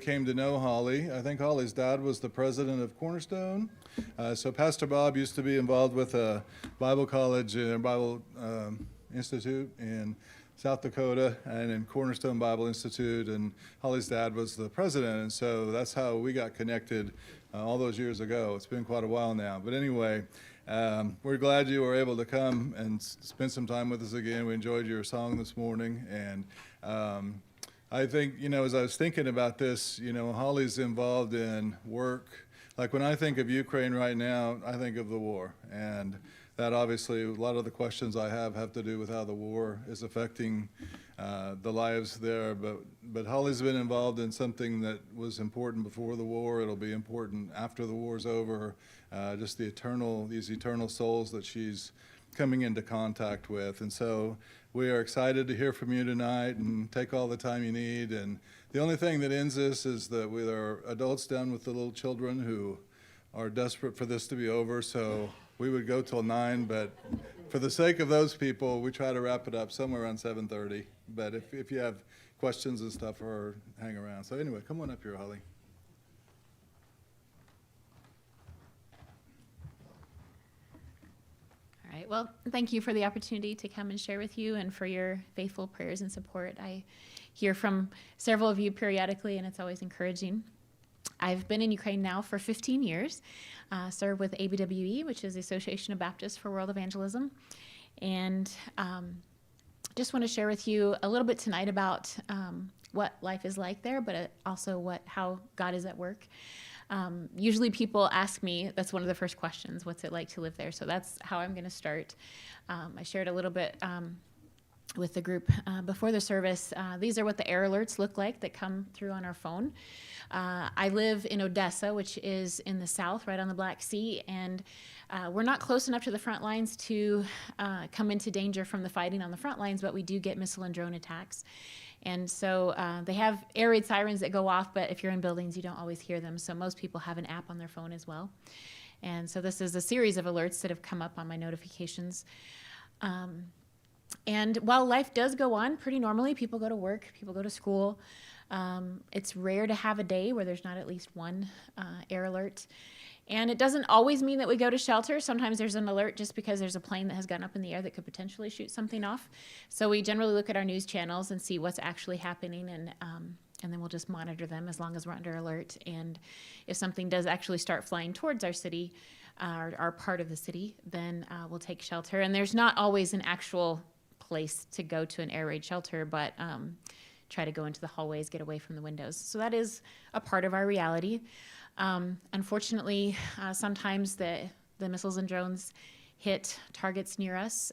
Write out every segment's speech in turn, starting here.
came to know Holly. I think Holly's dad was the president of Cornerstone. So Pastor Bob used to be involved with a Bible college and Bible Institute in South Dakota and in Cornerstone Bible Institute, and Holly's dad was the president, and so that's how we got connected all those years ago. It's been quite a while now. But anyway, we're glad you were able to come and spend some time with us again. We enjoyed your song this morning, and I think, as I was thinking about this, Holly's involved in work. Like when I think of Ukraine right now, I think of the war. And that obviously, a lot of the questions I have to do with how the war is affecting the lives there. But Holly's been involved in something that was important before the war. It'll be important after the war's over. Just these eternal souls that she's coming into contact with. And so we are excited to hear from you tonight, and take all the time you need. And the only thing that ends this is that we are adults down with the little children who are desperate for this to be over. So we would go till 9, but for the sake of those people, we try to wrap it up somewhere around 7:30. But if you have questions and stuff, or hang around. So anyway, come on up here, Holly. All right, well, thank you for the opportunity to come and share with you, and for your faithful prayers and support. I hear from several of you periodically, and it's always encouraging. I've been in Ukraine now for 15 years, served with ABWE, which is the Association of Baptists for World Evangelism, and just want to share with you a little bit tonight about what life is like there, but also how God is at work. Usually people ask me, that's one of the first questions, what's it like to live there? So that's how I'm going to start. I shared a little bit with the group before the service. These are what the air alerts look like that come through on our phone. I live in Odessa, which is in the south, right on the Black Sea, and we're not close enough to the front lines to come into danger from the fighting on the front lines, but we do get missile and drone attacks. And so they have air raid sirens that go off, but if you're in buildings, you don't always hear them. So most people have an app on their phone as well. And so this is a series of alerts that have come up on my notifications. And while life does go on pretty normally, people go to work, people go to school. It's rare to have a day where there's not at least one air alert. And it doesn't always mean that we go to shelter. Sometimes there's an alert just because there's a plane that has gotten up in the air that could potentially shoot something off. So we generally look at our news channels and see what's actually happening, and then we'll just monitor them as long as we're under alert. And if something does actually start flying towards our city, our part of the city, then we'll take shelter. And there's not always an actual place to go to an air raid shelter, but try to go into the hallways, get away from the windows. So that is a part of our reality. Unfortunately, sometimes the missiles and drones hit targets near us.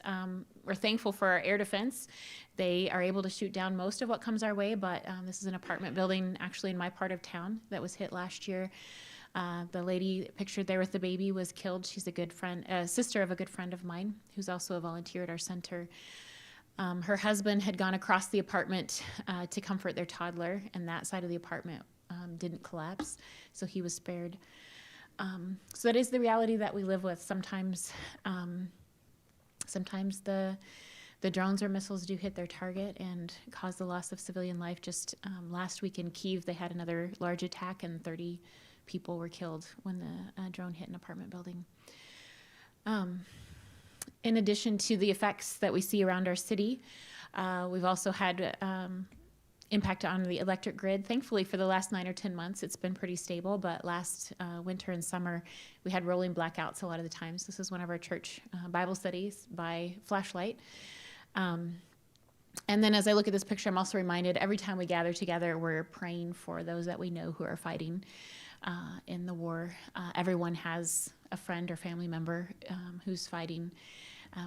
We're thankful for our air defense. They are able to shoot down most of what comes our way, but this is an apartment building actually in my part of town that was hit last year. The lady pictured there with the baby was killed. She's a good friend, sister of a good friend of mine, who's also a volunteer at our center. Her husband had gone across the apartment to comfort their toddler, and that side of the apartment didn't collapse, so he was spared. So that is the reality that we live with. Sometimes the drones or missiles do hit their target and cause the loss of civilian life. Just last week in Kyiv, they had another large attack, and 30 people were killed when the drone hit an apartment building. In addition to the effects that we see around our city, we've also had impact on the electric grid. Thankfully, for the last 9 or 10 months, it's been pretty stable, but last winter and summer, we had rolling blackouts a lot of the times. This is one of our church Bible studies by flashlight. And then as I look at this picture, I'm also reminded every time we gather together, we're praying for those that we know who are fighting in the war. Everyone has a friend or family member who's fighting.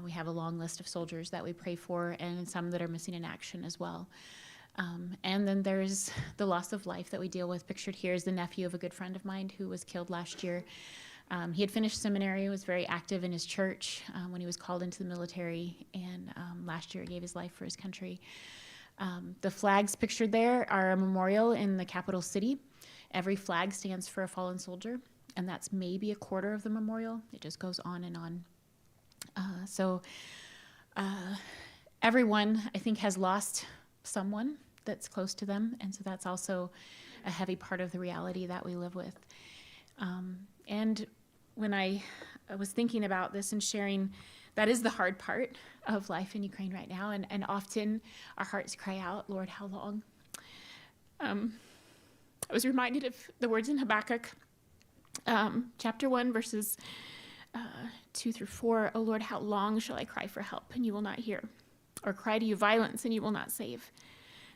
We have a long list of soldiers that we pray for, and some that are missing in action as well. And then there's the loss of life that we deal with. Pictured here is the nephew of a good friend of mine who was killed last year. He had finished seminary, was very active in his church when he was called into the military, and last year he gave his life for his country. The flags pictured there are a memorial in the capital city. Every flag stands for a fallen soldier, and that's maybe a quarter of the memorial. It just goes on and on. So everyone, I think, has lost someone that's close to them, and so that's also a heavy part of the reality that we live with. And when I was thinking about this and sharing, that is the hard part of life in Ukraine right now. And often our hearts cry out, Lord, how long? I was reminded of the words in Habakkuk, chapter 1, verses 2 through 4. O Lord, how long shall I cry for help, and you will not hear? Or cry to you violence, and you will not save?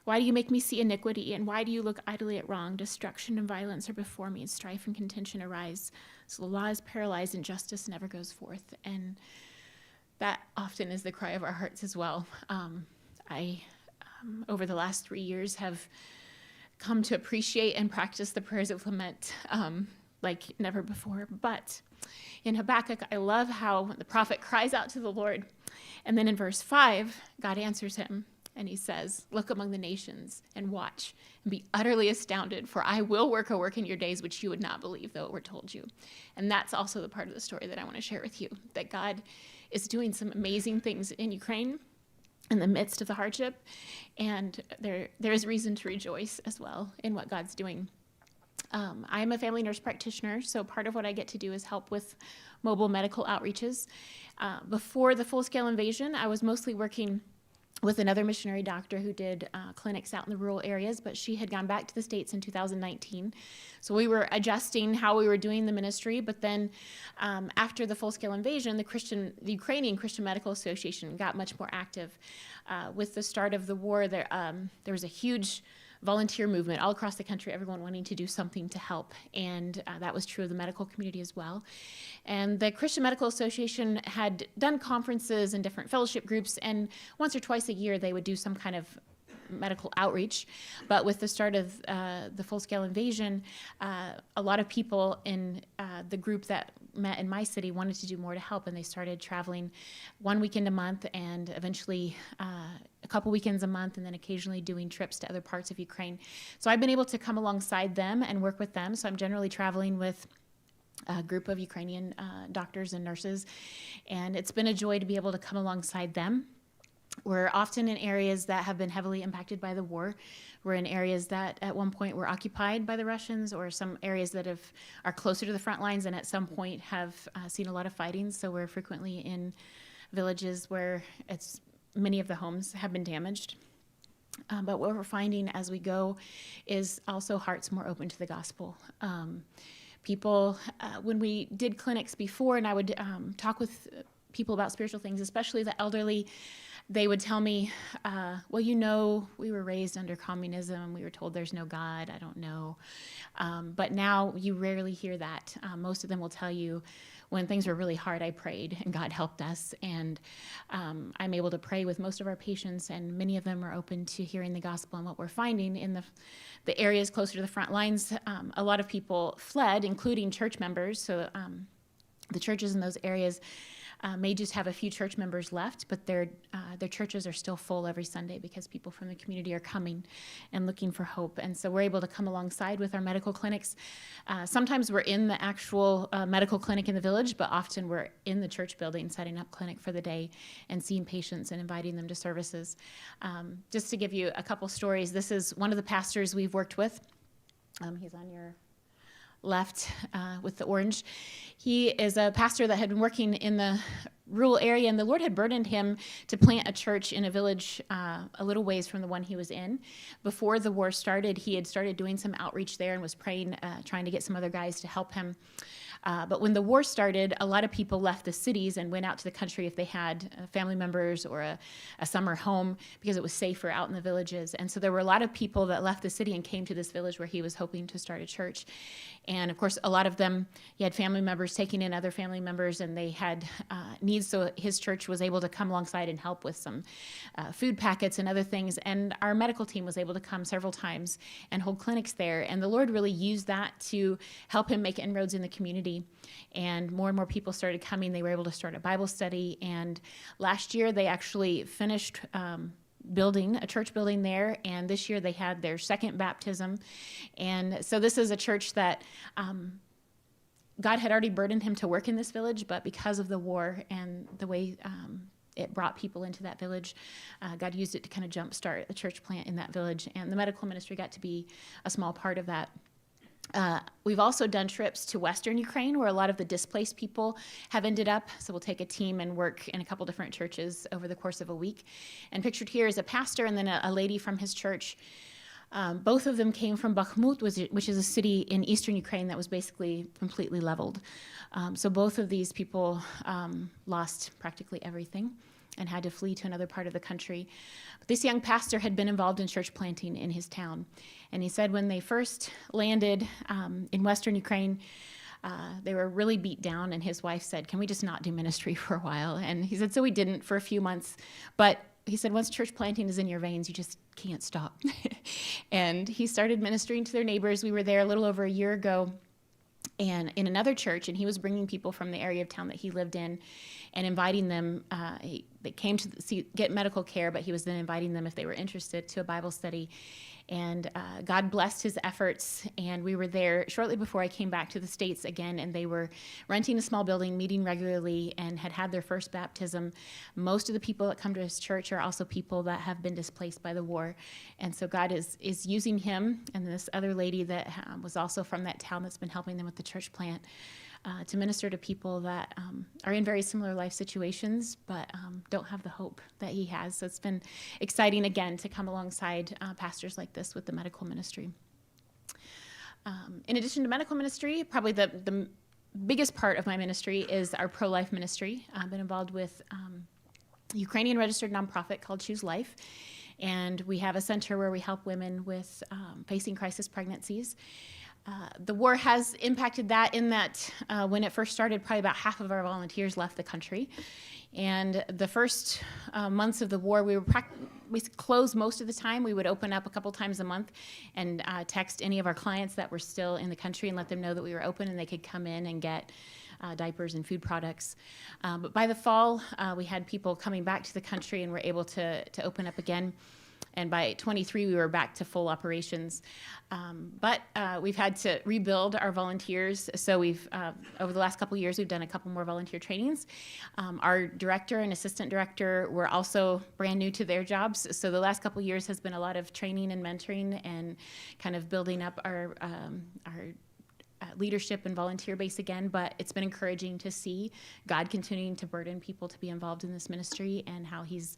Why do you make me see iniquity, and why do you look idly at wrong? Destruction and violence are before me, and strife and contention arise. So the law is paralyzed, and justice never goes forth. And that often is the cry of our hearts as well. I, over the last 3 years, have come to appreciate and practice the prayers of lament like never before. But in Habakkuk, I love how the prophet cries out to the Lord. And then in verse 5, God answers him. And he says, look among the nations and watch and be utterly astounded, for I will work a work in your days which you would not believe, though it were told you. And that's also the part of the story that I want to share with you, that God is doing some amazing things in Ukraine in the midst of the hardship. And there is reason to rejoice as well in what God's doing. I'm a family nurse practitioner, so part of what I get to do is help with mobile medical outreaches. Before the full-scale invasion, I was mostly working with another missionary doctor who did clinics out in the rural areas, but she had gone back to the States in 2019. So we were adjusting how we were doing the ministry, but then after the full-scale invasion, the Ukrainian Christian Medical Association got much more active. With the start of the war, there was a huge volunteer movement all across the country, everyone wanting to do something to help. And that was true of the medical community as well. And the Christian Medical Association had done conferences and different fellowship groups, and once or twice a year they would do some kind of medical outreach. But with the start of the full-scale invasion, a lot of people in the group that met in my city wanted to do more to help, and they started traveling 1 weekend a month and eventually a couple weekends a month, and then occasionally doing trips to other parts of Ukraine. So I've been able to come alongside them and work with them. So I'm generally traveling with a group of Ukrainian doctors and nurses, and it's been a joy to be able to come alongside them. We're often in areas that have been heavily impacted by the war. We're in areas that at one point were occupied by the Russians, or some areas that are closer to the front lines and at some point have seen a lot of fighting. So we're frequently in villages where many of the homes have been damaged. But what we're finding as we go is also hearts more open to the gospel. People, when we did clinics before, and I would talk with people about spiritual things, especially the elderly, they would tell me, well, we were raised under communism. We were told there's no God. I don't know. But now you rarely hear that. Most of them will tell you, when things were really hard, I prayed and God helped us. And I'm able to pray with most of our patients, and many of them are open to hearing the gospel. And what we're finding in the areas closer to the front lines, a lot of people fled, including church members. So the churches in those areas may just have a few church members left, but their churches are still full every Sunday because people from the community are coming and looking for hope. And so we're able to come alongside with our medical clinics. Sometimes we're in the actual medical clinic in the village, but often we're in the church building setting up clinic for the day and seeing patients and inviting them to services. Just to give you a couple stories, this is one of the pastors we've worked with. He's on your left with the orange. He is a pastor that had been working in the rural area, and the Lord had burdened him to plant a church in a village a little ways from the one he was in. Before the war started, he had started doing some outreach there and was praying, trying to get some other guys to help him. But when the war started, a lot of people left the cities and went out to the country if they had family members or a summer home, because it was safer out in the villages. And so there were a lot of people that left the city and came to this village where he was hoping to start a church. And of course, a lot of them, he had family members taking in other family members, and they had needs. So his church was able to come alongside and help with some food packets and other things. And our medical team was able to come several times and hold clinics there. And the Lord really used that to help him make inroads in the community. And more people started coming. They were able to start a Bible study. And last year, they actually finished building a church building there, and this year they had their second baptism. And so this is a church that God had already burdened him to work in this village, but because of the war and the way it brought people into that village. God used it to kind of jumpstart a church plant in that village, and the medical ministry got to be a small part of that. We've also done trips to Western Ukraine, where a lot of the displaced people have ended up. So we'll take a team and work in a couple different churches over the course of a week. And pictured here is a pastor and then a lady from his church. Both of them came from Bakhmut, which is a city in eastern Ukraine that was basically completely leveled. So both of these people lost practically everything and had to flee to another part of the country. But this young pastor had been involved in church planting in his town. And he said when they first landed in Western Ukraine, they were really beat down, and his wife said, "Can we just not do ministry for a while?" And he said, so we didn't for a few months. But he said, once church planting is in your veins, you just can't stop. And he started ministering to their neighbors. We were there a little over a year ago, and in another church, and he was bringing people from the area of town that he lived in and inviting them. They came to get medical care, but he was then inviting them, if they were interested, to a Bible study. And God blessed his efforts, and we were there shortly before I came back to the States again, and they were renting a small building, meeting regularly, and had their first baptism. Most of the people that come to his church are also people that have been displaced by the war. And so God is using him and this other lady that was also from that town that's been helping them with the church plant to minister to people that are in very similar life situations, but don't have the hope that he has. So it's been exciting, again, to come alongside pastors like this with the medical ministry. In addition to medical ministry, probably the biggest part of my ministry is our pro-life ministry. I've been involved with a Ukrainian registered nonprofit called Choose Life, and we have a center where we help women with facing crisis pregnancies. The war has impacted that in that when it first started, probably about half of our volunteers left the country. And the first months of the war, we closed most of the time. We would open up a couple times a month and text any of our clients that were still in the country and let them know that we were open and they could come in and get diapers and food products. But by the fall, we had people coming back to the country and were able to open up again. And by 23, we were back to full operations. But we've had to rebuild our volunteers. So we've, over the last couple of years, we've done a couple more volunteer trainings. Our director and assistant director were also brand new to their jobs. So the last couple of years has been a lot of training and mentoring and kind of building up our leadership and volunteer base again, but it's been encouraging to see God continuing to burden people to be involved in this ministry and how he's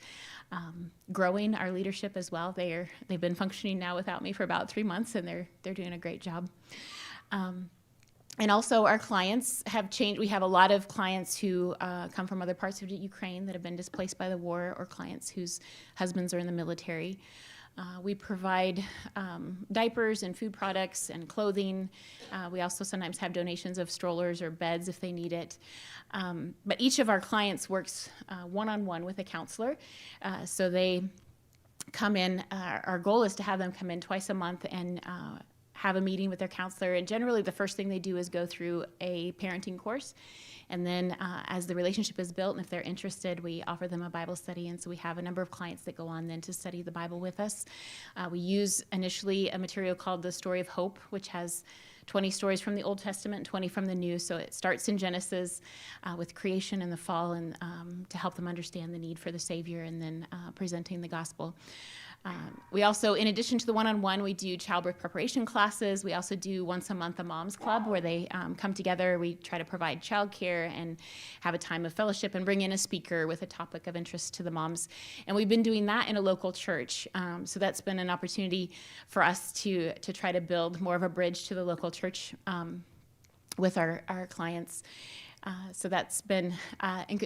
growing our leadership as well. They've been functioning now without me for about 3 months, and they're doing a great job. And also our clients have changed. We have a lot of clients who come from other parts of Ukraine that have been displaced by the war, or clients whose husbands are in the military. We provide diapers and food products and clothing. We also sometimes have donations of strollers or beds if they need it. But each of our clients works one-on-one with a counselor. So they come in. Our goal is to have them come in twice a month and have a meeting with their counselor. And generally the first thing they do is go through a parenting course. And then as the relationship is built, and if they're interested, we offer them a Bible study. And so we have a number of clients that go on then to study the Bible with us. We use initially a material called the Story of Hope, which has 20 stories from the Old Testament and 20 from the New. So it starts in Genesis with creation and the fall, and to help them understand the need for the Savior, and then presenting the gospel. We also, in addition to the one-on-one, we do childbirth preparation classes. We also do once a month a mom's club where they come together. We try to provide childcare and have a time of fellowship and bring in a speaker with a topic of interest to the moms. And we've been doing that in a local church. So that's been an opportunity for us to try to build more of a bridge to the local church with our clients. So that's been,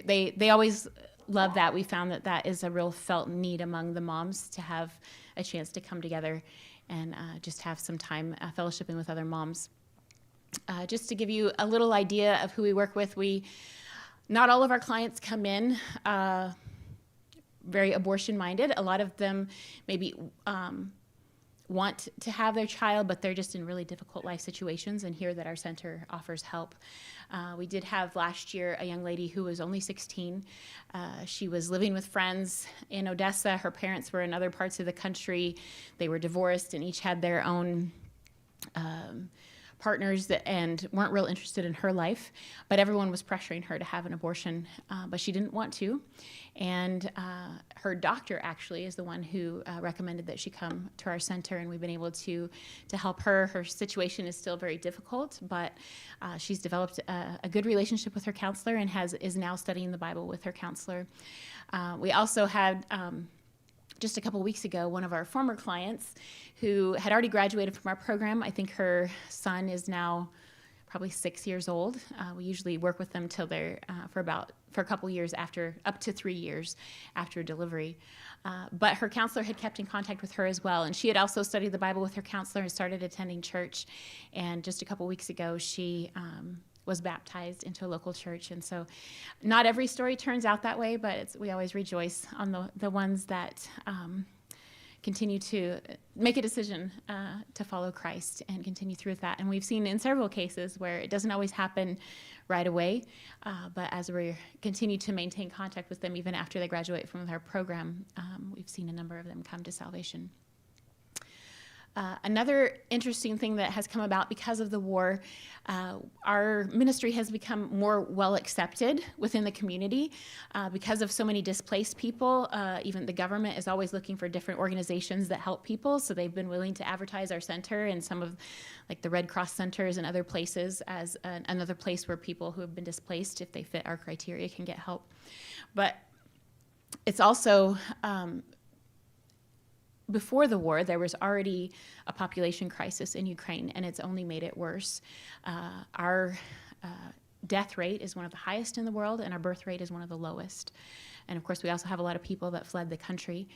they always love that. We found that is a real felt need among the moms to have a chance to come together and just have some time fellowshipping with other moms. Just to give you a little idea of who we work with, not all of our clients come in very abortion-minded. A lot of them maybe want to have their child, but they're just in really difficult life situations and hear that our center offers help. We did have last year a young lady who was only 16. She was living with friends in Odessa. Her parents were in other parts of the country. They were divorced and each had their own partners and weren't real interested in her life, but everyone was pressuring her to have an abortion, but she didn't want to. And her doctor actually is the one who recommended that she come to our center, and we've been able to help her. Her situation is still very difficult, but she's developed a good relationship with her counselor and is now studying the Bible with her counselor. We also had just a couple weeks ago, one of our former clients who had already graduated from our program. I think her son is now probably 6 years old. We usually work with them till they're for a couple years after, up to 3 years after delivery. But her counselor had kept in contact with her as well, and she had also studied the Bible with her counselor and started attending church. And just a couple weeks ago, she was baptized into a local church. And so not every story turns out that way, but we always rejoice on the ones that continue to make a decision to follow Christ and continue through with that. And we've seen in several cases where it doesn't always happen right away, but as we continue to maintain contact with them even after they graduate from our program, we've seen a number of them come to salvation. Another interesting thing that has come about because of the war, our ministry has become more well accepted within the community because of so many displaced people. Even the government is always looking for different organizations that help people, so they've been willing to advertise our center and some of like the Red Cross centers and other places as another place where people who have been displaced, if they fit our criteria, can get help. But it's also before the war, there was already a population crisis in Ukraine, and it's only made it worse. Our death rate is one of the highest in the world, and our birth rate is one of the lowest. And of course, we also have a lot of people that fled the country.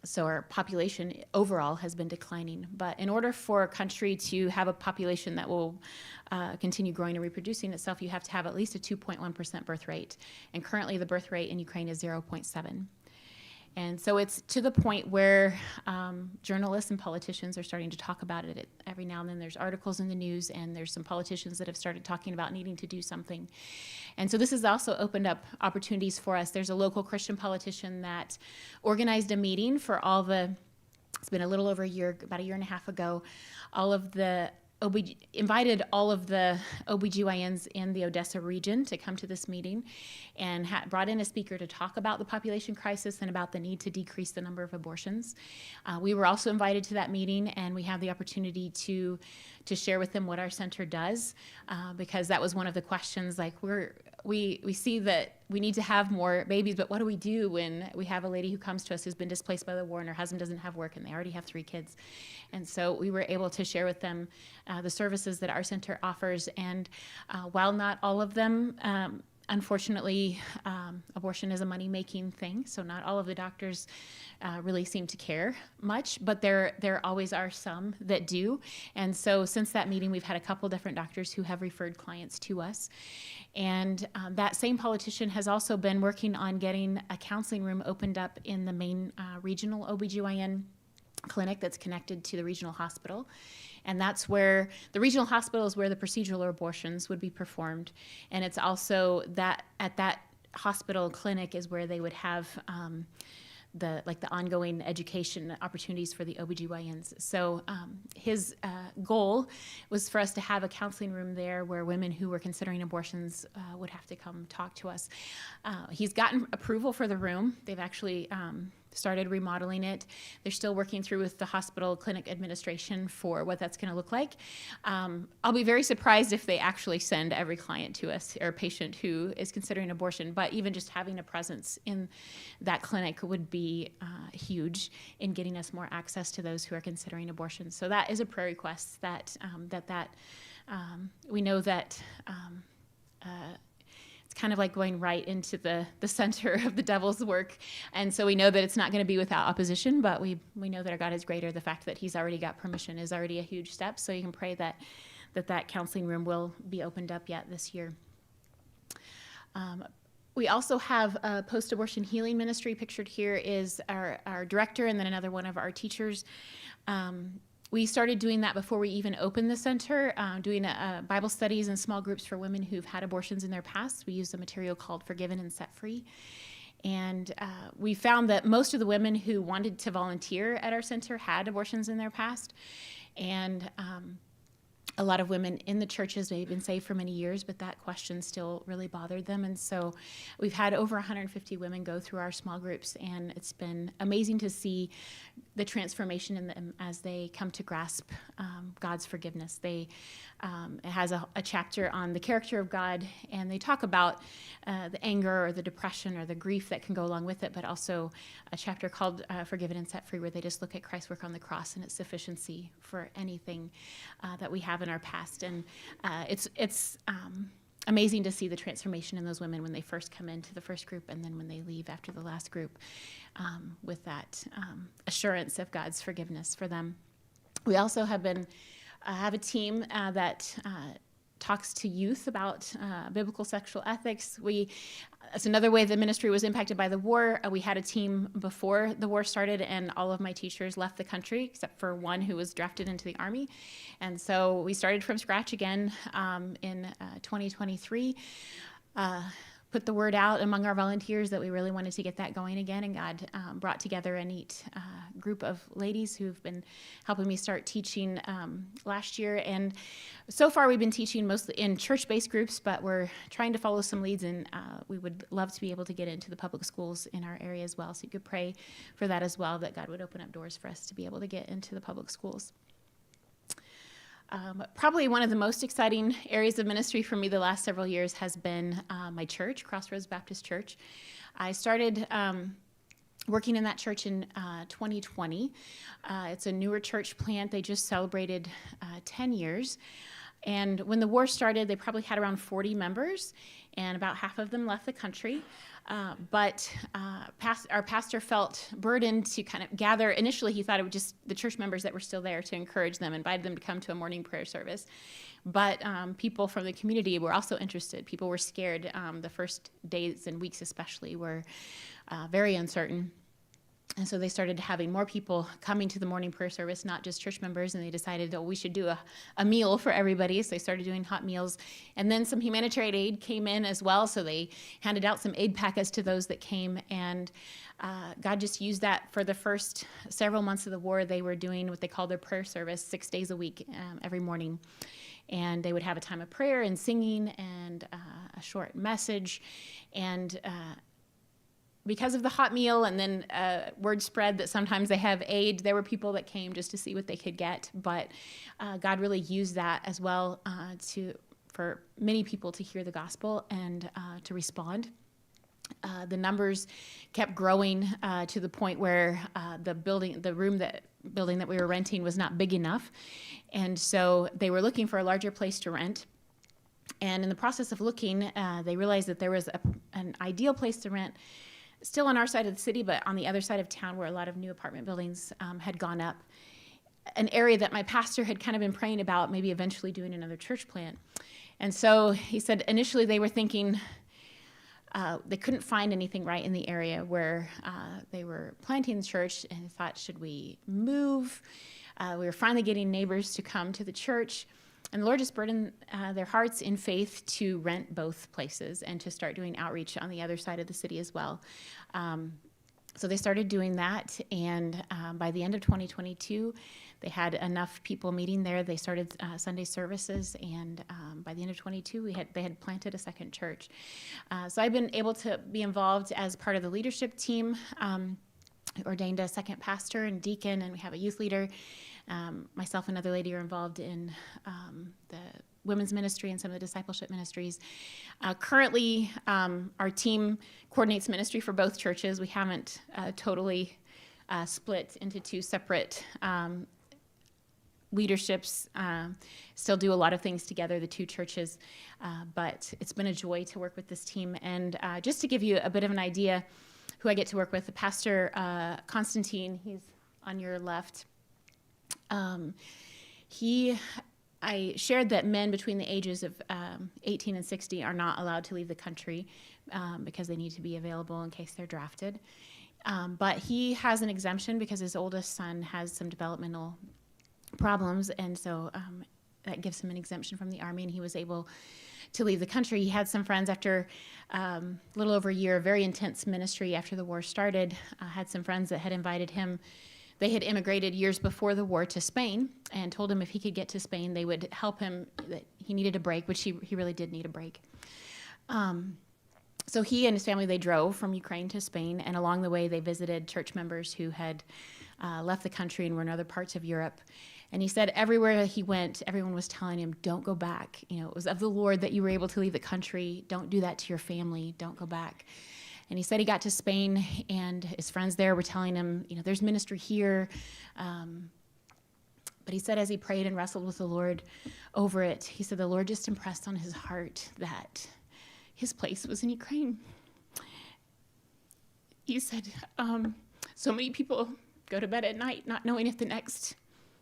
So our population overall has been declining. But in order for a country to have a population that will continue growing and reproducing itself, you have to have at least a 2.1% birth rate. And currently, the birth rate in Ukraine is 0.7. And so it's to the point where journalists and politicians are starting to talk about it. Every now and then there's articles in the news, and there's some politicians that have started talking about needing to do something. And so this has also opened up opportunities for us. There's a local Christian politician that organized a meeting for it's been a little over a year, about a year and a half ago, invited all of the OBGYNs in the Odessa region to come to this meeting, and brought in a speaker to talk about the population crisis and about the need to decrease the number of abortions. We were also invited to that meeting, and we had the opportunity to share with them what our center does, because that was one of the questions. Like we see that we need to have more babies, but what do we do when we have a lady who comes to us who's been displaced by the war and her husband doesn't have work and they already have 3 kids? And so we were able to share with them the services that our center offers. And while not all of them, unfortunately, abortion is a money-making thing, so not all of the doctors really seem to care much, but there always are some that do. And so since that meeting, we've had a couple different doctors who have referred clients to us. And that same politician has also been working on getting a counseling room opened up in the main regional OBGYN clinic that's connected to the regional hospital. And that's where the regional hospital is where the procedural abortions would be performed. And it's also that at that hospital clinic is where they would have the ongoing education opportunities for the OBGYNs. So his goal was for us to have a counseling room there where women who were considering abortions would have to come talk to us. He's gotten approval for the room. They've actually started remodeling it. They're still working through with the hospital clinic administration for what that's going to look like. I'll be very surprised if they actually send every client to us or patient who is considering abortion, but even just having a presence in that clinic would be huge in getting us more access to those who are considering abortion. So that is a prayer request that we know that it's kind of like going right into the center of the devil's work. And so we know that it's not going to be without opposition, but we know that our God is greater. The fact that he's already got permission is already a huge step. So you can pray that counseling room will be opened up yet this year. We also have a post-abortion healing ministry. Pictured here is our director and then another one of our teachers. We started doing that before we even opened the center, doing Bible studies in small groups for women who've had abortions in their past. We used a material called Forgiven and Set Free. And we found that most of the women who wanted to volunteer at our center had abortions in their past. And A lot of women in the churches may have been saved for many years, but that question still really bothered them. And so we've had over 150 women go through our small groups, and it's been amazing to see the transformation in them as they come to grasp God's forgiveness. It has a chapter on the character of God, and they talk about the anger or the depression or the grief that can go along with it, but also a chapter called Forgiven and Set Free, where they just look at Christ's work on the cross and its sufficiency for anything that we have in our past. And it's amazing to see the transformation in those women when they first come into the first group and then when they leave after the last group, with that assurance of God's forgiveness for them. We also have a team that talks to youth about biblical sexual ethics. It's another way the ministry was impacted by the war. We had a team before the war started, and all of my teachers left the country except for one who was drafted into the Army. And so we started from scratch again in 2023. Put the word out among our volunteers that we really wanted to get that going again, and God brought together a neat group of ladies who've been helping me start teaching last year. And so far we've been teaching mostly in church-based groups, but we're trying to follow some leads, and we would love to be able to get into the public schools in our area as well. So you could pray for that as well, that God would open up doors for us to be able to get into the public schools. Probably one of the most exciting areas of ministry for me the last several years has been my church, Crossroads Baptist Church. I started working in that church in 2020. It's a newer church plant. They just celebrated 10 years. And when the war started, they probably had around 40 members, and about half of them left the country. But our pastor felt burdened to kind of gather. Initially, he thought it would just the church members that were still there to encourage them, invite them to come to a morning prayer service. But people from the community were also interested. People were scared. The first days and weeks especially were very uncertain. And so they started having more people coming to the morning prayer service, not just church members, and they decided, we should do a meal for everybody. So they started doing hot meals. And then some humanitarian aid came in as well, so they handed out some aid packets to those that came. And God just used that for the first several months of the war. They were doing what they called their prayer service 6 days a week, every morning. And they would have a time of prayer and singing and a short message. And because of the hot meal and then word spread that sometimes they have aid, there were people that came just to see what they could get. But God really used that as well for many people to hear the gospel and to respond. The numbers kept growing to the point where the building that we were renting was not big enough. And so they were looking for a larger place to rent. And in the process of looking, they realized that there was an ideal place to rent still on our side of the city, but on the other side of town where a lot of new apartment buildings had gone up. An area that my pastor had kind of been praying about, maybe eventually doing another church plant. And so he said initially they were thinking they couldn't find anything right in the area where they were planting the church, and thought, should we move? We were finally getting neighbors to come to the church. And the Lord just burdened their hearts in faith to rent both places and to start doing outreach on the other side of the city as well. So they started doing that, and by the end of 2022, they had enough people meeting there. They started Sunday services, and by the end of 22, they had planted a second church. So I've been able to be involved as part of the leadership team. Ordained a second pastor and deacon, and we have a youth leader. Myself and another lady are involved in the women's ministry and some of the discipleship ministries. Currently, our team coordinates ministry for both churches. We haven't totally split into two separate leaderships. Still do a lot of things together, the two churches, but it's been a joy to work with this team. And just to give you a bit of an idea who I get to work with, the pastor Constantine, he's on your left. I shared that men between the ages of 18 and 60 are not allowed to leave the country because they need to be available in case they're drafted. But he has an exemption because his oldest son has some developmental problems, and so that gives him an exemption from the Army, and he was able to leave the country. He had some friends after a little over a year of very intense ministry after the war started, had some friends that had invited him They had immigrated years before the war to Spain and told him if he could get to Spain, they would help him, that he needed a break, which he really did need a break. So he and his family, they drove from Ukraine to Spain, and along the way they visited church members who had left the country and were in other parts of Europe. And he said everywhere he went, everyone was telling him, don't go back. You know, it was of the Lord that you were able to leave the country. Don't do that to your family. Don't go back. And he said he got to Spain, and his friends there were telling him, you know, there's ministry here. But he said as he prayed and wrestled with the Lord over it, he said the Lord just impressed on his heart that his place was in Ukraine. He said, so many people go to bed at night not knowing if the next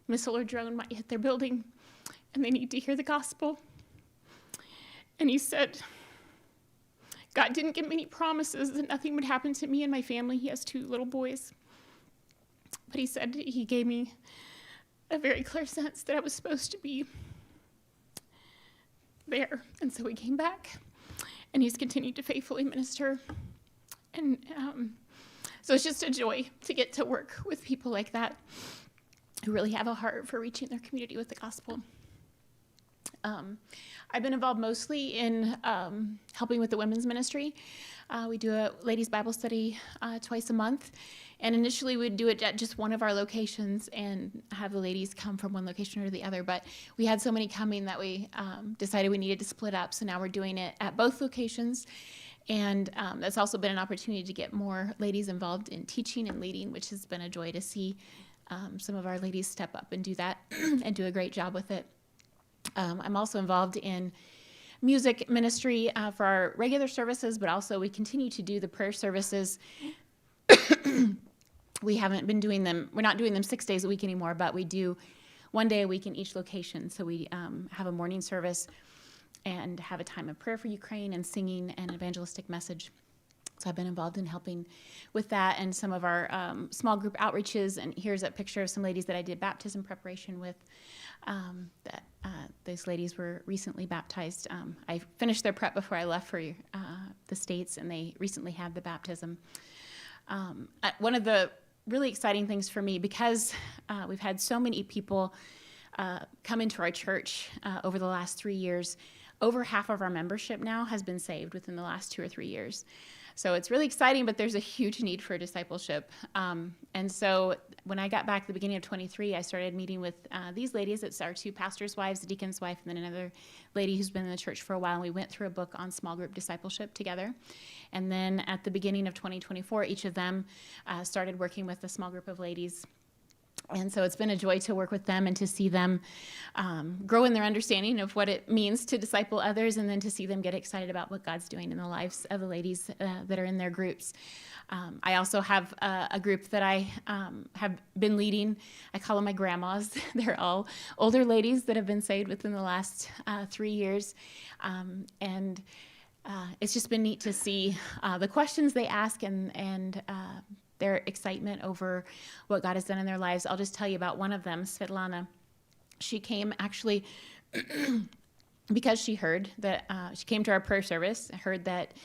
missile or drone might hit their building, and they need to hear the gospel. And he said, God didn't give me any promises that nothing would happen to me and my family. He has 2 little boys. But he said he gave me a very clear sense that I was supposed to be there. And so we came back, and he's continued to faithfully minister. And so it's just a joy to get to work with people like that who really have a heart for reaching their community with the gospel. I've been involved mostly in helping with the women's ministry. We do a ladies' Bible study twice a month. And initially we'd do it at just one of our locations and have the ladies come from one location or the other. But we had so many coming that we decided we needed to split up. So now we're doing it at both locations. And that's also been an opportunity to get more ladies involved in teaching and leading, which has been a joy to see some of our ladies step up and do that and do a great job with it. I'm also involved in music ministry for our regular services, but also we continue to do the prayer services. We haven't been doing them, we're not doing them 6 days a week anymore, but we do 1 day a week in each location. So we have a morning service and have a time of prayer for Ukraine and singing an evangelistic message. So I've been involved in helping with that and some of our small group outreaches. And here's a picture of some ladies that I did baptism preparation with. Those ladies were recently baptized. I finished their prep before I left for the States, and they recently had the baptism. One of the really exciting things for me, because we've had so many people come into our church over the last 3 years, over half of our membership now has been saved within the last 2 or 3 years. So it's really exciting, but there's a huge need for discipleship. And so when I got back at the beginning of 23, I started meeting with these ladies. It's our 2 pastors' wives, the deacon's wife, and then another lady who's been in the church for a while. And we went through a book on small group discipleship together. And then at the beginning of 2024, each of them started working with a small group of ladies. And so it's been a joy to work with them and to see them grow in their understanding of what it means to disciple others, and then to see them get excited about what God's doing in the lives of the ladies that are in their groups. I also have a group that I have been leading. I call them my grandmas. They're all older ladies that have been saved within the last 3 years. And it's just been neat to see the questions they ask and their excitement over what God has done in their lives. I'll just tell you about one of them, Svetlana. She came actually because she heard that she came to our prayer service, heard that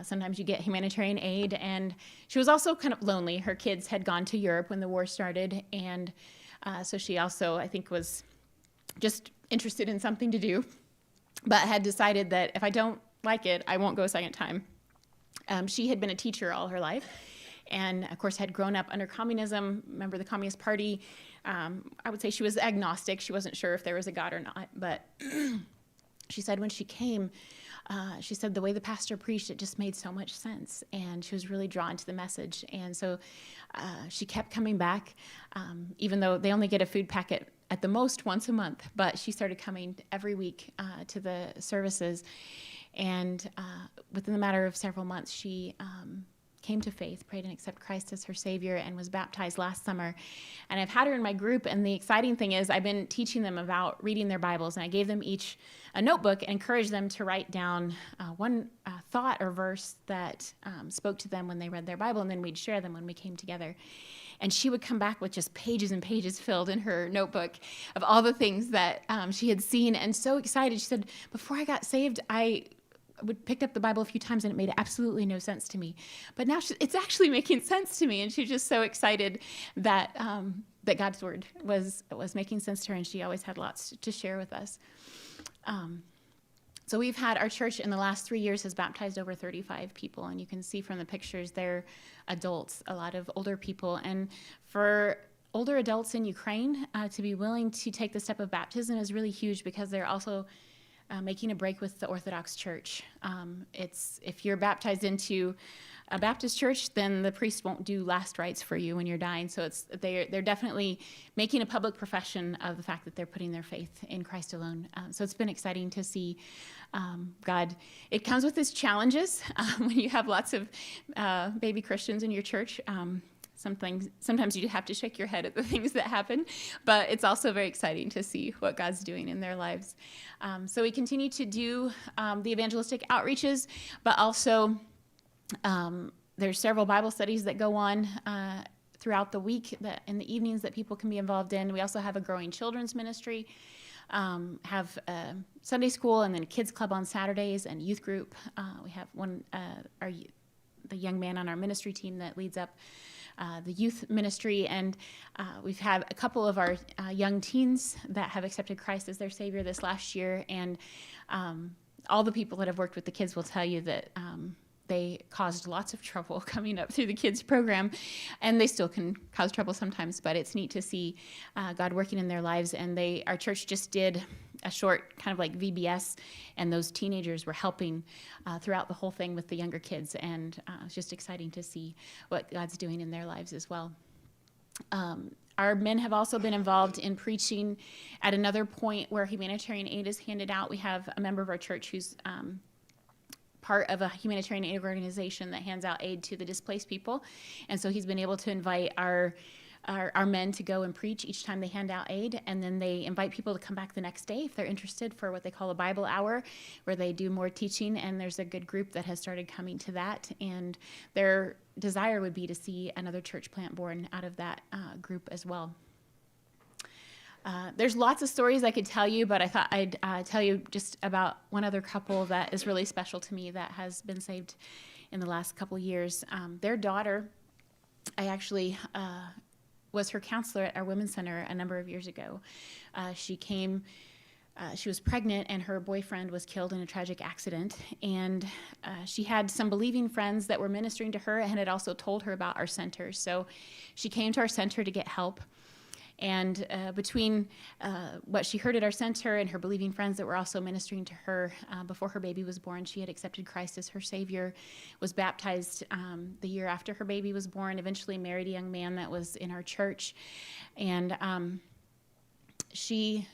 sometimes you get humanitarian aid, and she was also kind of lonely. Her kids had gone to Europe when the war started, and so she also, I think, was just interested in something to do, but had decided that if I don't like it, I won't go a second time. She had been a teacher all her life, and of course had grown up under communism, member of the Communist Party. I would say she was agnostic. She wasn't sure if there was a God or not, but she said when she came, she said the way the pastor preached, it just made so much sense, and she was really drawn to the message. And so she kept coming back, even though they only get a food packet at the most once a month, but she started coming every week to the services. And within the matter of several months, she came to faith, prayed and accepted Christ as her Savior, and was baptized last summer. And I've had her in my group, and the exciting thing is I've been teaching them about reading their Bibles, and I gave them each a notebook and encouraged them to write down one thought or verse that spoke to them when they read their Bible, and then we'd share them when we came together. And she would come back with just pages and pages filled in her notebook of all the things that she had seen, and so excited. She said, before I got saved, I picked up the Bible a few times and it made absolutely no sense to me. But now it's actually making sense to me, and she's just so excited that that God's word was making sense to her, and she always had lots to share with us. So we've had, our church in the last 3 years has baptized over 35 people, and you can see from the pictures they're adults, a lot of older people. And for older adults in Ukraine to be willing to take the step of baptism is really huge, because they're also making a break with the Orthodox Church. If you're baptized into a Baptist church, then the priest won't do last rites for you when you're dying. So they're definitely making a public profession of the fact that they're putting their faith in Christ alone. So it's been exciting to see God. It comes with its challenges when you have lots of baby Christians in your church. Sometimes you have to shake your head at the things that happen, but it's also very exciting to see what God's doing in their lives. So we continue to do the evangelistic outreaches, but also there's several Bible studies that go on throughout the week, that in the evenings, that people can be involved in. We also have a growing children's ministry, have Sunday school, and then a kids club on Saturdays, and youth group. We have the young man on our ministry team that leads up the youth ministry, and we've had a couple of our young teens that have accepted Christ as their Savior this last year, and all the people that have worked with the kids will tell you that they caused lots of trouble coming up through the kids program, and they still can cause trouble sometimes, but it's neat to see God working in their lives. And our church just did a short kind of like VBS, and those teenagers were helping throughout the whole thing with the younger kids, and it's just exciting to see what God's doing in their lives as well. Our men have also been involved in preaching at another point where humanitarian aid is handed out. We have a member of our church who's part of a humanitarian aid organization that hands out aid to the displaced people. And so he's been able to invite our men to go and preach each time they hand out aid, and then they invite people to come back the next day if they're interested for what they call a Bible hour, where they do more teaching. And there's a good group that has started coming to that, and their desire would be to see another church plant born out of that group as well. There's lots of stories I could tell you, but I thought I'd tell you just about one other couple that is really special to me that has been saved in the last couple years. Their daughter, I actually was her counselor at our women's center a number of years ago. She was pregnant, and her boyfriend was killed in a tragic accident. And she had some believing friends that were ministering to her and had also told her about our center. So she came to our center to get help. And between what she heard at our center and her believing friends that were also ministering to her before her baby was born, she had accepted Christ as her Savior, was baptized the year after her baby was born, eventually married a young man that was in our church. And she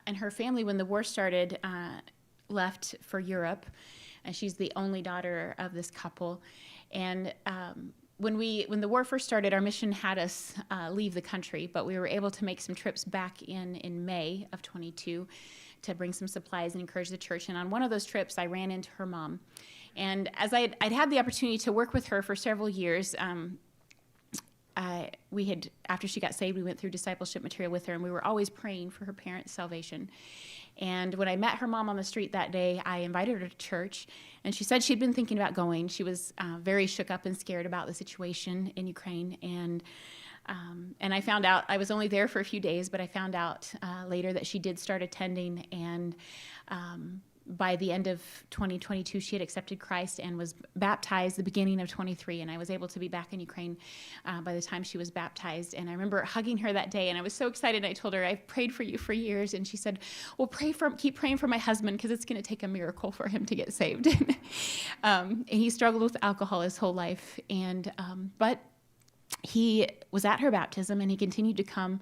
and her family, when the war started, left for Europe. And she's the only daughter of this couple. And when the war first started, our mission had us leave the country, but we were able to make some trips back in May of 22 to bring some supplies and encourage the church. And on one of those trips, I ran into her mom. And as I'd had the opportunity to work with her for several years, after she got saved, we went through discipleship material with her, and we were always praying for her parents' salvation. And when I met her mom on the street that day, I invited her to church, and she said she'd been thinking about going. She was very shook up and scared about the situation in Ukraine. And I found out, I was only there for a few days, but I found out later that she did start attending, and by the end of 2022, she had accepted Christ and was baptized the beginning of 23, and I was able to be back in Ukraine by the time she was baptized. And I remember hugging her that day, and I was so excited. I told her, I've prayed for you for years, and she said, well, keep praying for my husband, because it's going to take a miracle for him to get saved. And he struggled with alcohol his whole life, but he was at her baptism, and he continued to come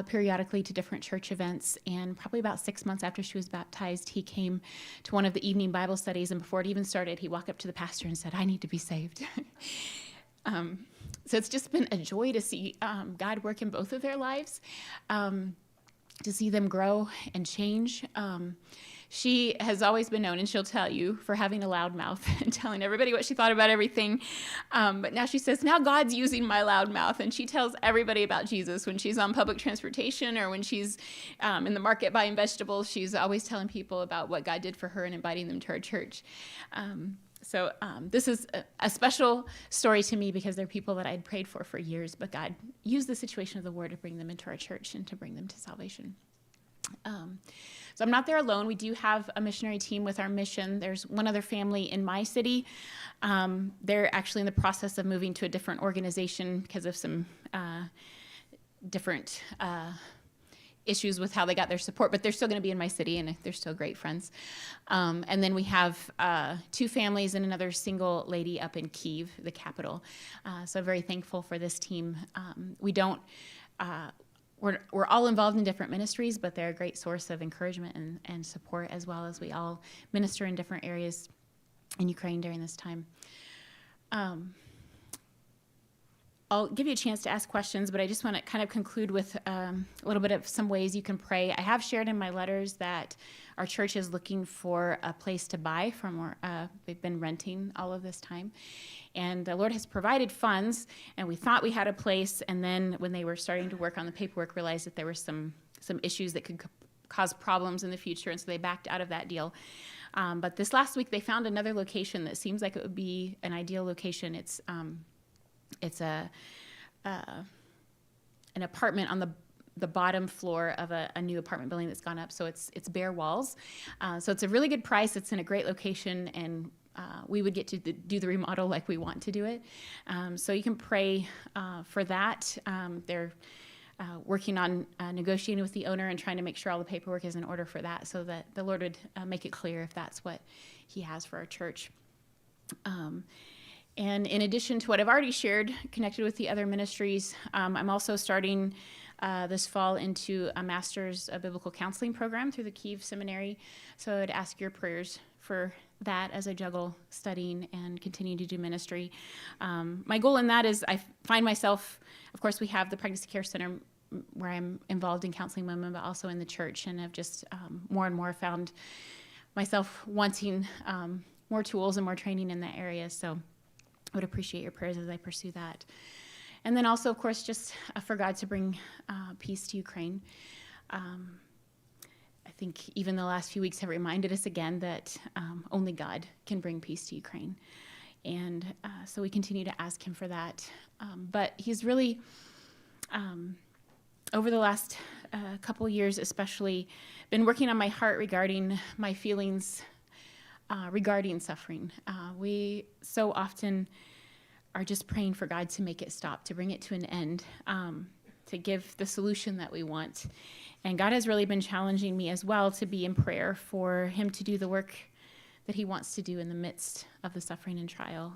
periodically to different church events. And probably about 6 months after she was baptized, he came to one of the evening Bible studies, and before it even started, he walked up to the pastor and said, I need to be saved. So it's just been a joy to see God work in both of their lives, to see them grow and change. She has always been known, and she'll tell you, for having a loud mouth and telling everybody what she thought about everything. But now she says, now God's using my loud mouth, and she tells everybody about Jesus when she's on public transportation or when she's in the market buying vegetables. She's always telling people about what God did for her and inviting them to our church. So this is a special story to me because they're people that I'd prayed for years, but God used the situation of the war to bring them into our church and to bring them to salvation. So I'm not there alone. We do have a missionary team with our mission. There's one other family in my city. They're actually in the process of moving to a different organization because of some different issues with how they got their support, but they're still going to be in my city, and they're still great friends. And then we have 2 families and another single lady up in Kyiv, the capital. So very thankful for this team. We're all involved in different ministries, but they're a great source of encouragement and support, as well as we all minister in different areas in Ukraine during this time. I'll give you a chance to ask questions, but I just want to kind of conclude with a little bit of some ways you can pray. I have shared in my letters that our church is looking for a place to buy from where they've been renting all of this time. And the Lord has provided funds, and we thought we had a place, and then when they were starting to work on the paperwork, realized that there were some issues that could cause problems in the future, and so they backed out of that deal. But this last week, they found another location that seems like it would be an ideal location. It's an apartment on the bottom floor of a new apartment building that's gone up, so it's bare walls. So it's a really good price. It's in a great location, and we would get to do the remodel like we want to do it. So you can pray for that. They're working on negotiating with the owner and trying to make sure all the paperwork is in order for that, so that the Lord would make it clear if that's what he has for our church. And in addition to what I've already shared, connected with the other ministries, I'm also starting this fall into a Master's of Biblical Counseling program through the Kyiv Seminary. So I'd ask your prayers for that as I juggle studying and continue to do ministry. My goal in that is I find myself, of course, we have the Pregnancy Care Center where I'm involved in counseling women, but also in the church, and I've just more and more found myself wanting more tools and more training in that area. So I would appreciate your prayers as I pursue that. And then also, of course, just for God to bring peace to Ukraine. I think even the last few weeks have reminded us again that only God can bring peace to Ukraine. And so we continue to ask him for that. But he's really, over the last couple years especially, been working on my heart regarding my feelings regarding suffering. We so often are just praying for God to make it stop, to bring it to an end, to give the solution that we want. And God has really been challenging me as well to be in prayer for him to do the work that he wants to do in the midst of the suffering and trial.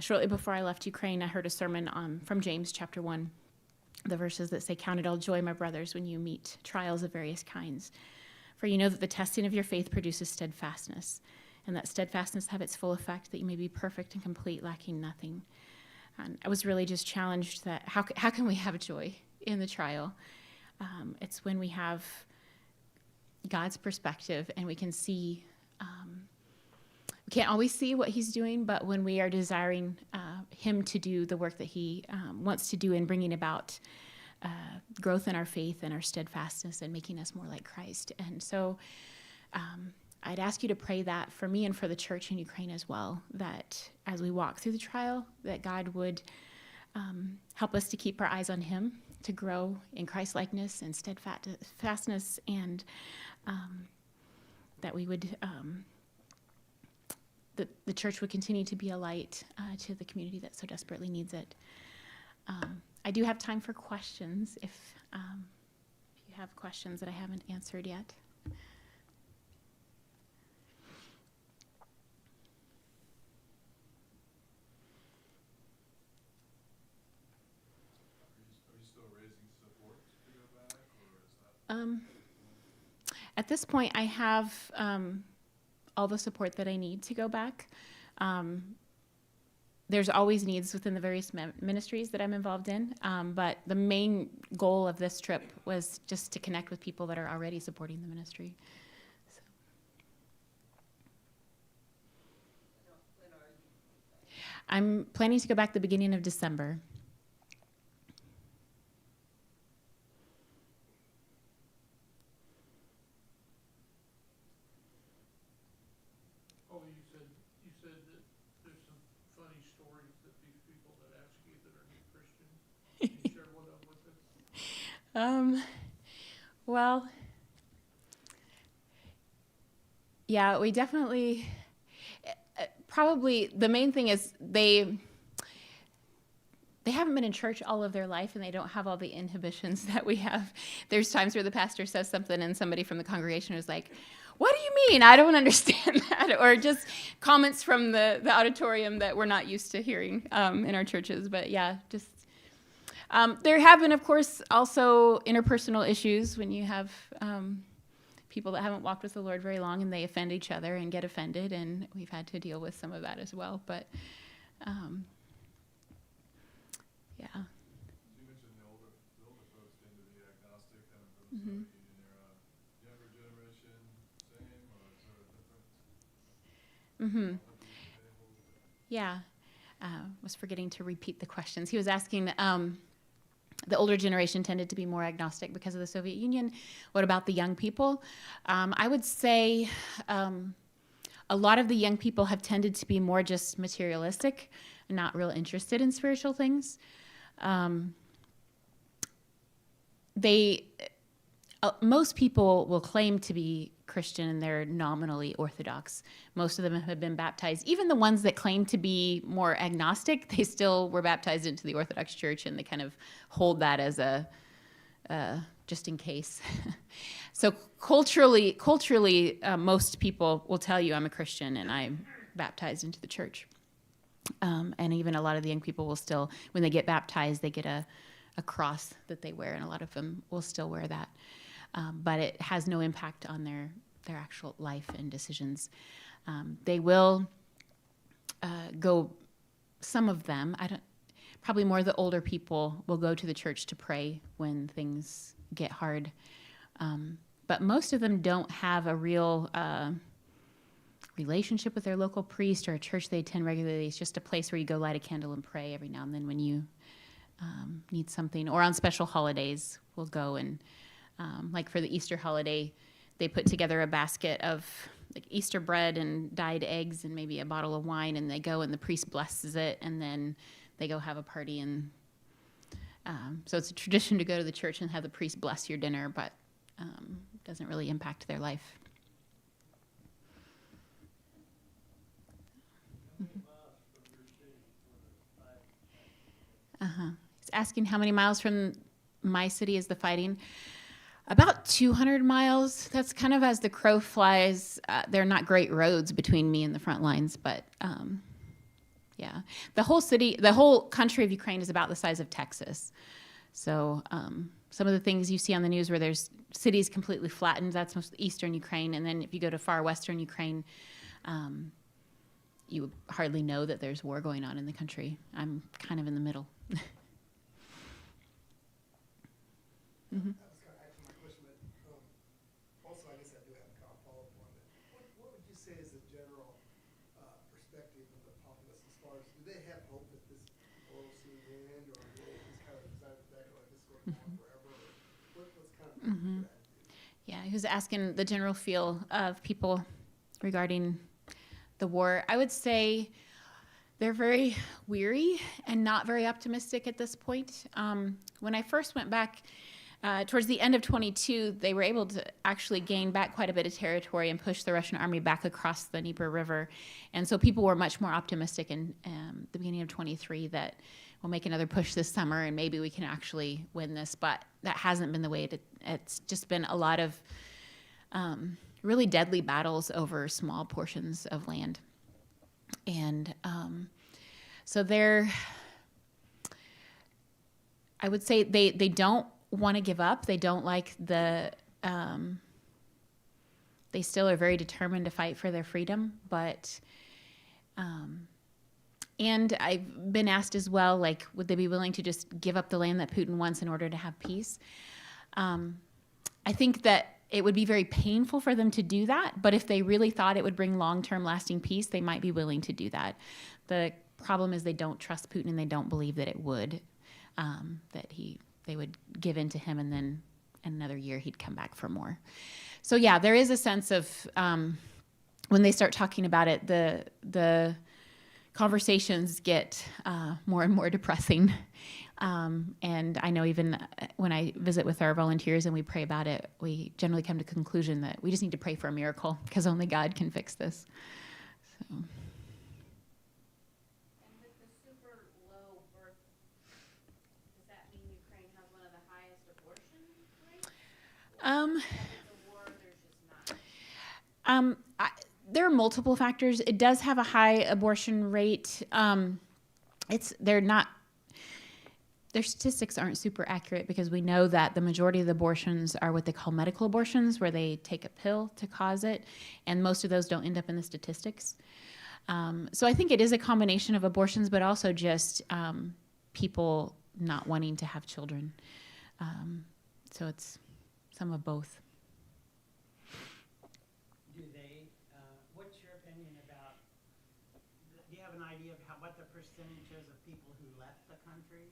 Shortly before I left Ukraine, I heard a sermon from James chapter 1, the verses that say, "Count it all joy, my brothers, when you meet trials of various kinds. For you know that the testing of your faith produces steadfastness, and that steadfastness have its full effect, that you may be perfect and complete, lacking nothing." And I was really just challenged that how can we have joy in the trial? It's when we have God's perspective and we can see, we can't always see what he's doing, but when we are desiring him to do the work that he wants to do in bringing about growth in our faith and our steadfastness and making us more like Christ. And so I'd ask you to pray that for me and for the church in Ukraine as well, that as we walk through the trial, that God would help us to keep our eyes on him, to grow in Christ-likeness and steadfastness, and that we would, the church would continue to be a light to the community that so desperately needs it. I do have time for questions if you have questions that I haven't answered yet. At this point, I have all the support that I need to go back. There's always needs within the various ministries that I'm involved in, but the main goal of this trip was just to connect with people that are already supporting the ministry. I'm planning to go back the beginning of December. Oh, you said that there's some funny stories that these people that ask you that are new Christians. Can you share one of them with us? Well, yeah, we definitely, probably the main thing is they haven't been in church all of their life and they don't have all the inhibitions that we have. There's times where the pastor says something and somebody from the congregation is like, what do you mean? I don't understand that. Or just comments from the auditorium that we're not used to hearing in our churches. But yeah, just there have been, of course, also interpersonal issues when you have people that haven't walked with the Lord very long and they offend each other and get offended. And we've had to deal with some of that as well. But yeah. You mentioned the older folks tend to be agnostic, kind of from the Soviet Union era. Younger generation, same or is there a difference? Yeah. Was forgetting to repeat the questions. He was asking, the older generation tended to be more agnostic because of the Soviet Union. What about the young people? I would say a lot of the young people have tended to be more just materialistic and not real interested in spiritual things. Most people will claim to be Christian and they're nominally Orthodox. Most of them have been baptized. Even the ones that claim to be more agnostic, they still were baptized into the Orthodox Church and they kind of hold that as a just in case. So culturally, most people will tell you I'm a Christian and I'm baptized into the church. And even a lot of the young people will still, when they get baptized, they get a cross that they wear, and a lot of them will still wear that. But it has no impact on their actual life and decisions. They will go, some of them, probably more the older people will go to the church to pray when things get hard. But most of them don't have a real relationship with their local priest or a church they attend regularly. It's just a place where you go light a candle and pray every now and then when you need something. Or on special holidays, we'll go and, like for the Easter holiday, they put together a basket of like Easter bread and dyed eggs and maybe a bottle of wine, and they go and the priest blesses it, and then they go have a party. And so it's a tradition to go to the church and have the priest bless your dinner, but it doesn't really impact their life. He's asking how many miles from my city is the fighting. About 200 miles. That's kind of as the crow flies. There are not great roads between me and the front lines, but yeah. The whole country of Ukraine is about the size of Texas. So some of the things you see on the news where there's cities completely flattened, that's most eastern Ukraine. And then if you go to far western Ukraine, you would hardly know that there's war going on in the country. I'm kind of in the middle. That was kind of actually my question, but also I guess I do have a follow-up on that. What would you say is the general perspective of the populace as far as, do they have hope that this will soon end, or do they just kind of decide that like this is going on forever? Or what's kind of your attitude? Yeah, he was asking the general feel of people regarding the war. I would say they're very weary and not very optimistic at this point. When I first went back towards the end of 22, they were able to actually gain back quite a bit of territory and push the Russian army back across the Dnieper River. And so people were much more optimistic in the beginning of 23 that we'll make another push this summer and maybe we can actually win this. But that hasn't been the way. It's just been a lot of really deadly battles over small portions of land. And so I would say they don't want to give up. They don't like they still are very determined to fight for their freedom, but and I've been asked as well, like, would they be willing to just give up the land that Putin wants in order to have peace? I think that it would be very painful for them to do that, but if they really thought it would bring long-term lasting peace, they might be willing to do that. The problem is they don't trust Putin and they don't believe that it would, they would give in to him, and then in another year he'd come back for more. So yeah, there is a sense of when they start talking about it, the conversations get more and more depressing. And I know even when I visit with our volunteers and we pray about it, we generally come to the conclusion that we just need to pray for a miracle because only God can fix this. So. And with the super low birth, does that mean Ukraine has one of the highest abortion rates? The war, there's just not. There are multiple factors. It does have a high abortion rate. Their statistics aren't super accurate because we know that the majority of the abortions are what they call medical abortions, where they take a pill to cause it, and most of those don't end up in the statistics. So I think it is a combination of abortions, but also just people not wanting to have children. So it's some of both. What's your opinion about, do you have an idea of what the percentage is of people who left the country?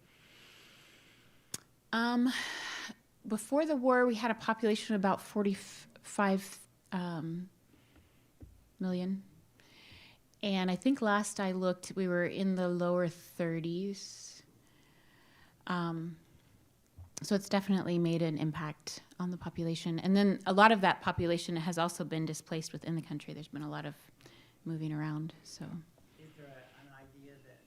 Before the war, we had a population of about 45 million. And I think last I looked, we were in the lower 30s. So it's definitely made an impact on the population. And then a lot of that population has also been displaced within the country. There's been a lot of moving around, so. Is there an idea that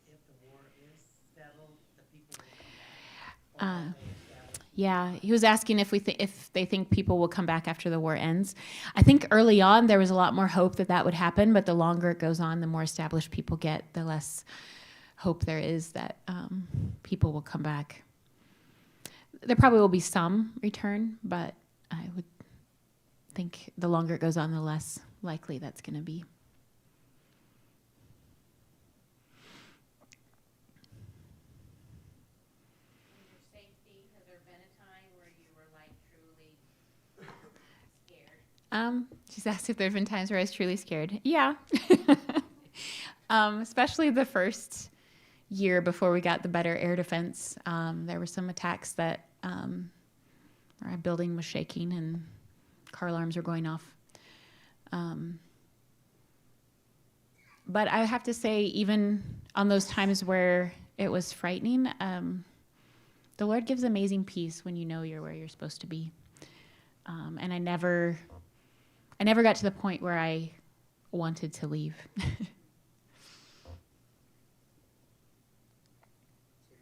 if the war is settled, the people will come back? Or will they establish? Yeah, he was asking if they think people will come back after the war ends. I think early on there was a lot more hope that would happen, but the longer it goes on, the more established people get, the less hope there is that people will come back. There probably will be some return, but I would think the longer it goes on, the less likely that's going to be. And your safety, has there been a time where you were like truly scared? She's asked if there have been times where I was truly scared. Yeah. Especially the first year before we got the better air defense. There were some attacks that our building was shaking and car alarms were going off. But I have to say, even on those times where it was frightening, the Lord gives amazing peace when you know you're where you're supposed to be. And I never got to the point where I wanted to leave. So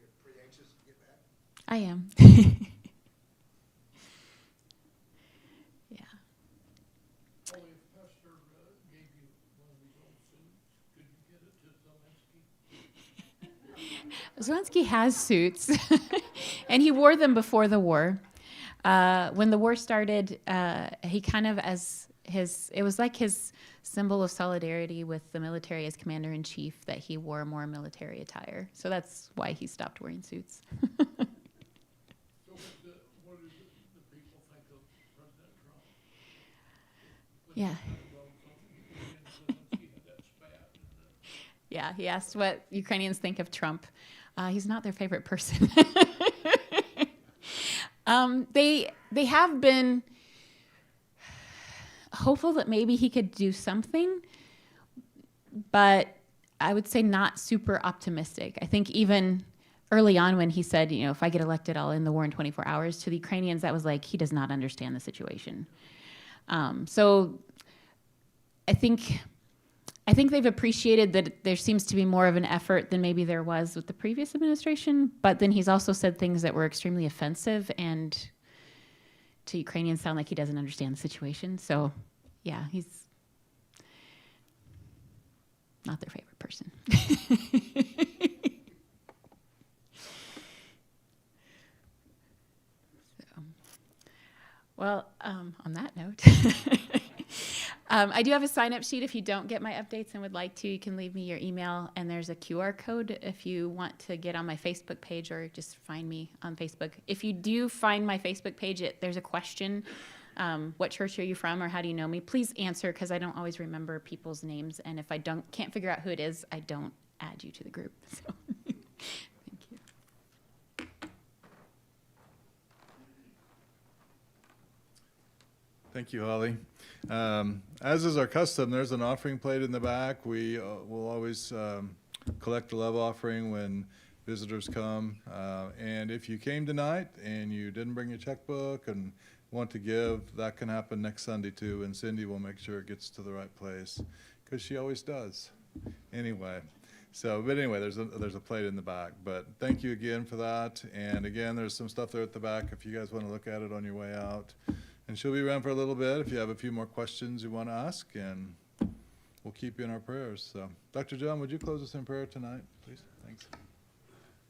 you're pretty anxious to get back? I am. Yeah. Only if Pastor gave you one of these old suits, could you get it to Zelensky? Zelensky has suits, and he wore them before the war. When the war started, he kind of, it was like his symbol of solidarity with the military as commander-in-chief, that he wore more military attire. So that's why he stopped wearing suits. So what do the people think of President Trump? Yeah. Zelensky had that spat. Yeah, he asked what Ukrainians think of Trump. He's not their favorite person. They have been hopeful that maybe he could do something, but I would say not super optimistic. I think even early on when he said, if I get elected, I'll end the war in 24 hours, to the Ukrainians, that was like, he does not understand the situation. So I think they've appreciated that there seems to be more of an effort than maybe there was with the previous administration, but then he's also said things that were extremely offensive and to Ukrainians sound like he doesn't understand the situation. So yeah, he's not their favorite person. Well, on that note, I do have a sign-up sheet. If you don't get my updates and would like to, you can leave me your email, and there's a QR code if you want to get on my Facebook page, or just find me on Facebook. If you do find my Facebook page, there's a question, what church are you from, or how do you know me? Please answer, because I don't always remember people's names, and if I can't figure out who it is, I don't add you to the group. So, thank you. Thank you, Holly. As is our custom, there's an offering plate in the back. We will always collect the love offering when visitors come. And if you came tonight and you didn't bring your checkbook and want to give, that can happen next Sunday too, and Cindy will make sure it gets to the right place, because she always does. Anyway, but anyway, there's a plate in the back. But thank you again for that. And again, there's some stuff there at the back if you guys want to look at it on your way out. And she'll be around for a little bit if you have a few more questions you want to ask, and we'll keep you in our prayers. So, Dr. John, would you close us in prayer tonight, please? Thanks.